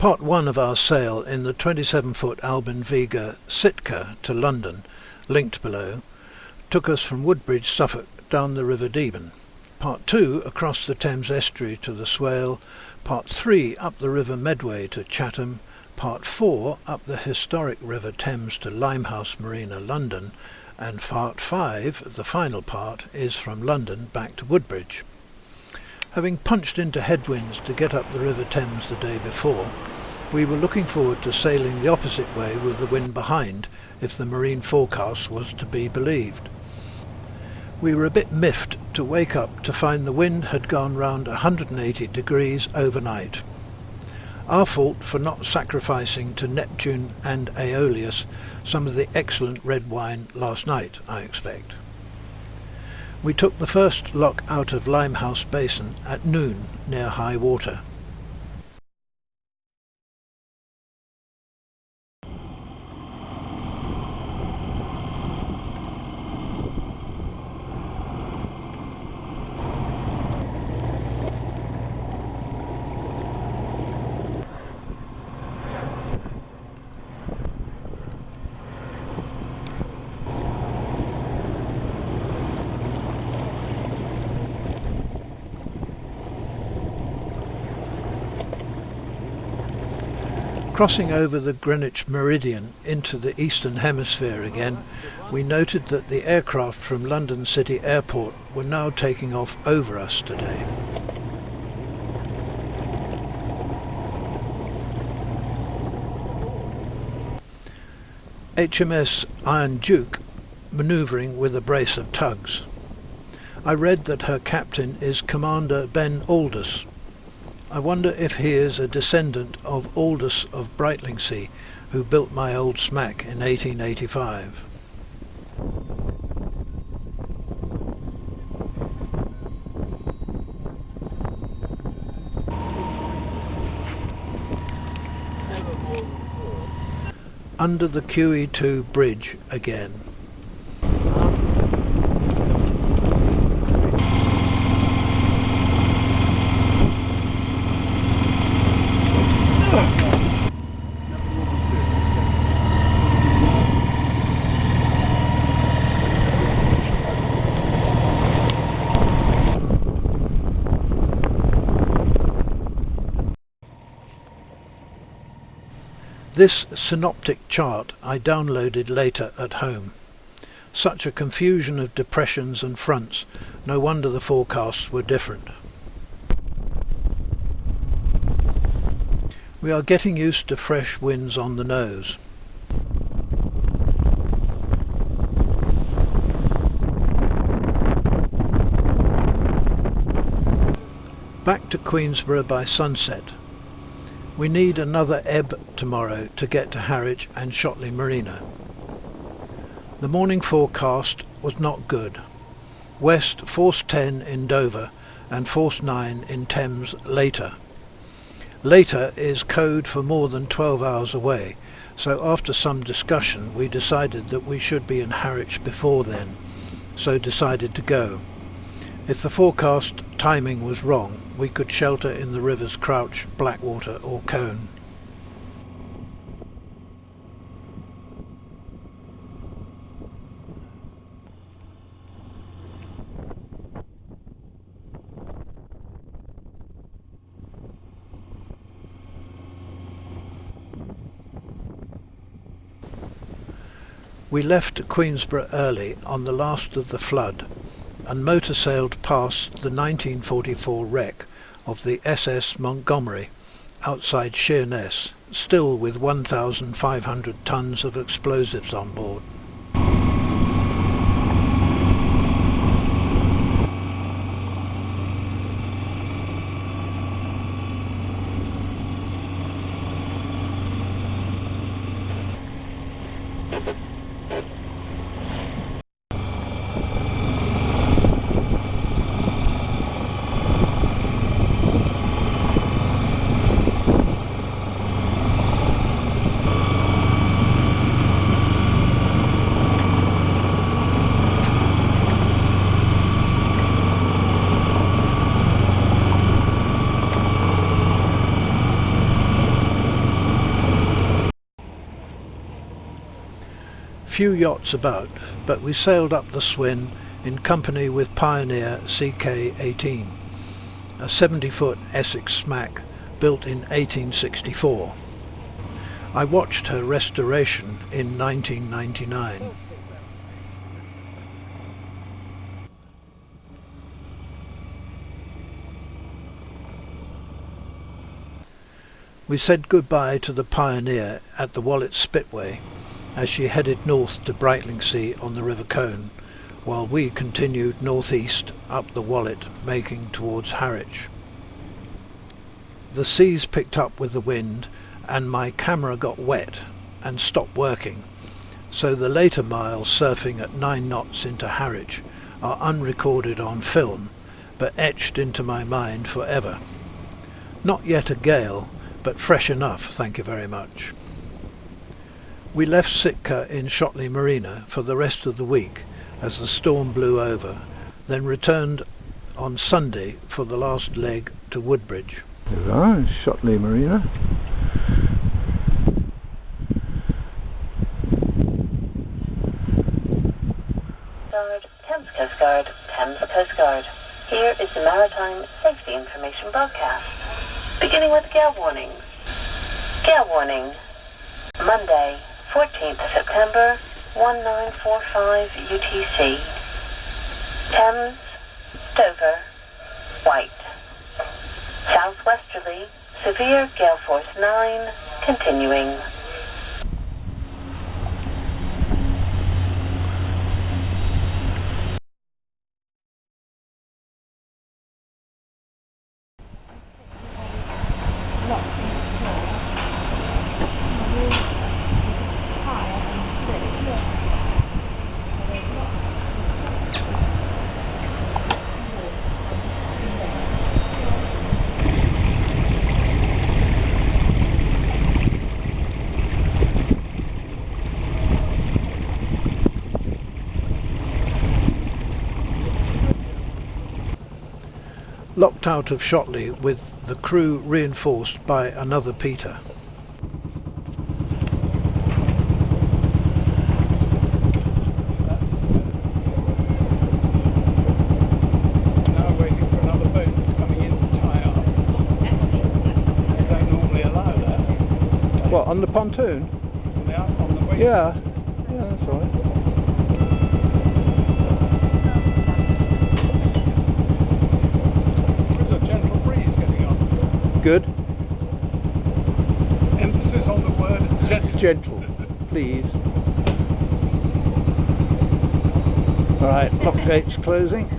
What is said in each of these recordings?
Part 1 of our sail in the 27-foot Albin Vega Sitka to London, linked below, took us from Woodbridge, Suffolk, down the River Deben. Part 2 across the Thames estuary to the Swale, Part 3 up the River Medway to Chatham, Part 4 up the historic River Thames to Limehouse Marina, London, and Part 5, the final part, is from London back to Woodbridge. Having punched into headwinds to get up the River Thames the day before, we were looking forward to sailing the opposite way with the wind behind, if the marine forecast was to be believed. We were a bit miffed to wake up to find the wind had gone round 180 degrees overnight. Our fault for not sacrificing to Neptune and Aeolus some of the excellent red wine last night, I expect. We took the first lock out of Limehouse Basin at noon near high water. Crossing over the Greenwich Meridian into the Eastern Hemisphere again, we noted that the aircraft from London City Airport were now taking off over us today. HMS Iron Duke manoeuvring with a brace of tugs. I read that her captain is Commander Ben Aldous. I wonder if he is a descendant of Aldous of Brightlingsea, who built my old smack in 1885. Under the QE2 bridge again. This synoptic chart I downloaded later at home. Such a confusion of depressions and fronts, no wonder the forecasts were different. We are getting used to fresh winds on the nose. Back to Queensborough by sunset. We need another ebb tomorrow to get to Harwich and Shotley Marina. The morning forecast was not good. West force 10 in Dover and force 9 in Thames later. Later is code for more than 12 hours away, so after some discussion we decided that we should be in Harwich before then, so decided to go. If the forecast timing was wrong, we could shelter in the rivers Crouch, Blackwater or Colne. We left Queensborough early on the last of the flood, and motor sailed past the 1944 wreck of the SS Montgomery outside Sheerness, still with 1,500 tons of explosives on board. Few yachts about, but we sailed up the Swin in company with Pioneer CK-18, a 70-foot Essex smack built in 1864. I watched her restoration in 1999. We said goodbye to the Pioneer at the Wallet Spitway as she headed north to Brightlingsea on the River Colne, while we continued northeast up the Wallet, making towards Harwich. The seas picked up with the wind and my camera got wet and stopped working, so the later miles surfing at 9 knots into Harwich are unrecorded on film but etched into my mind forever. Not yet a gale, but fresh enough, thank you very much. We left Sitka in Shotley Marina for the rest of the week as the storm blew over, then returned on Sunday for the last leg to Woodbridge. There we are, Shotley Marina. Thames Coast Guard, Thames Coast Guard. Here is the Maritime Safety Information Broadcast. Beginning with gale warnings. Gale warning. Monday, 14th of September, 1945 UTC. Thames, Dover, White. Southwesterly, severe gale force 9, continuing. Locked out of Shotley with the crew reinforced by another Peter. Now waiting for another boat that's coming in to tie up. They don't normally allow that. What, on the pontoon? On the way. Yeah, that's all right. Good. Emphasis on the word gentle. Gentle, please. Alright, lock gates closing.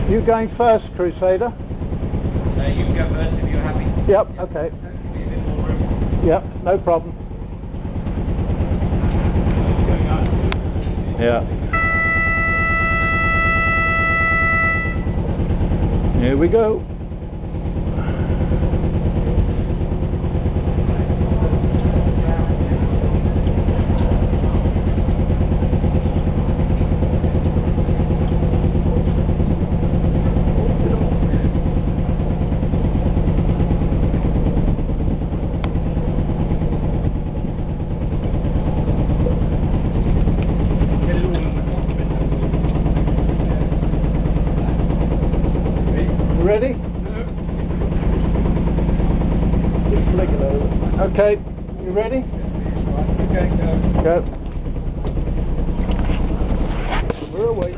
You going first, Crusader? You can go first if you're happy. Yep, okay. Yep, no problem. Yeah. Here we go. Ready? Just flick it over. Okay, you ready? Okay, go. Go. We're away.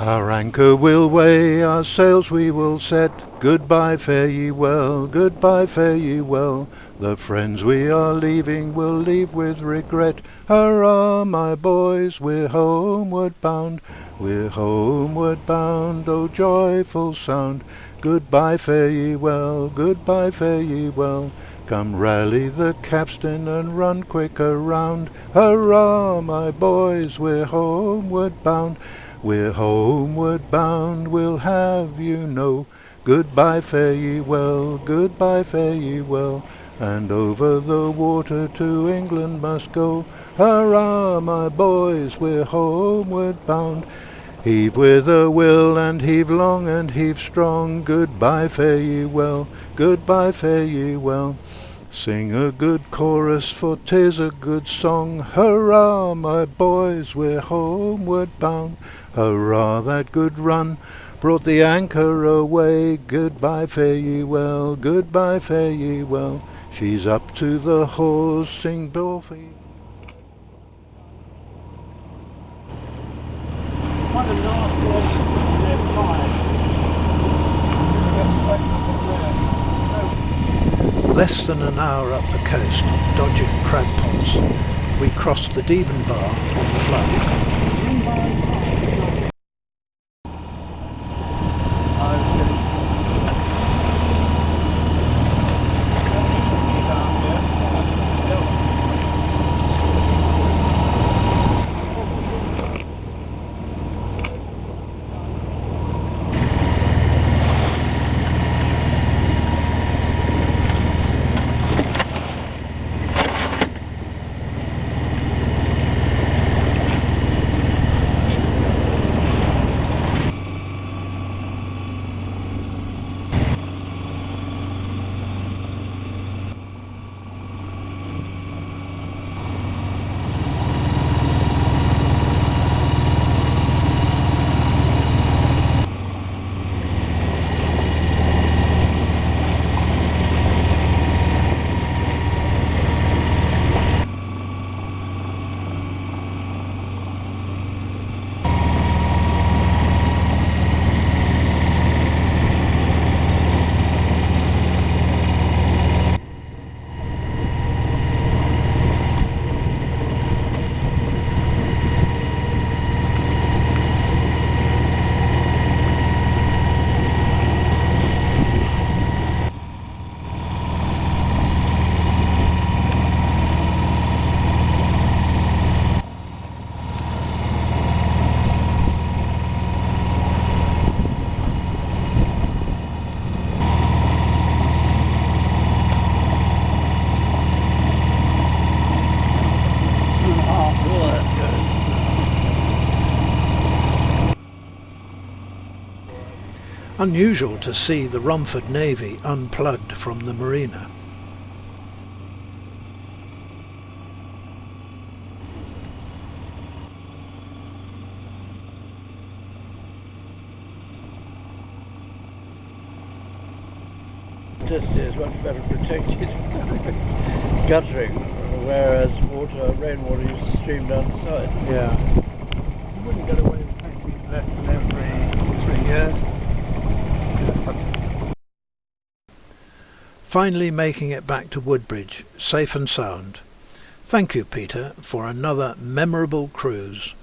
Our anchor we'll weigh, our sails we will set. Goodbye, fare ye well, goodbye, fare ye well. The friends we are leaving will leave with regret. Hurrah, my boys, we're homeward bound. We're homeward bound, oh joyful sound. Goodbye, fare ye well, goodbye, fare ye well. Come rally the capstan and run quick around. Hurrah, my boys, we're homeward bound. We're homeward bound, we'll have you know. Goodbye, fare ye well, goodbye, fare ye well. And over the water to England must go. Hurrah, my boys, we're homeward bound. Heave with a will and heave long and heave strong. Goodbye, fare ye well, goodbye, fare ye well. Sing a good chorus, for 'tis a good song. Hurrah, my boys, we're homeward bound. Hurrah, that good run brought the anchor away. Goodbye, fare ye well, goodbye, fare ye well. She's up to the hawse, sing Bilfy. One of the last ones they're fine. Less than an hour up the coast, dodging crab pots, we crossed the Deben Bar on the flood. Unusual to see the Romford Navy unplugged from the marina. This is much better protected guttering, whereas rainwater used to stream down the side. Yeah. You wouldn't get away with taking less than every 3 years. Finally making it back to Woodbridge, safe and sound. Thank you, Peter, for another memorable cruise.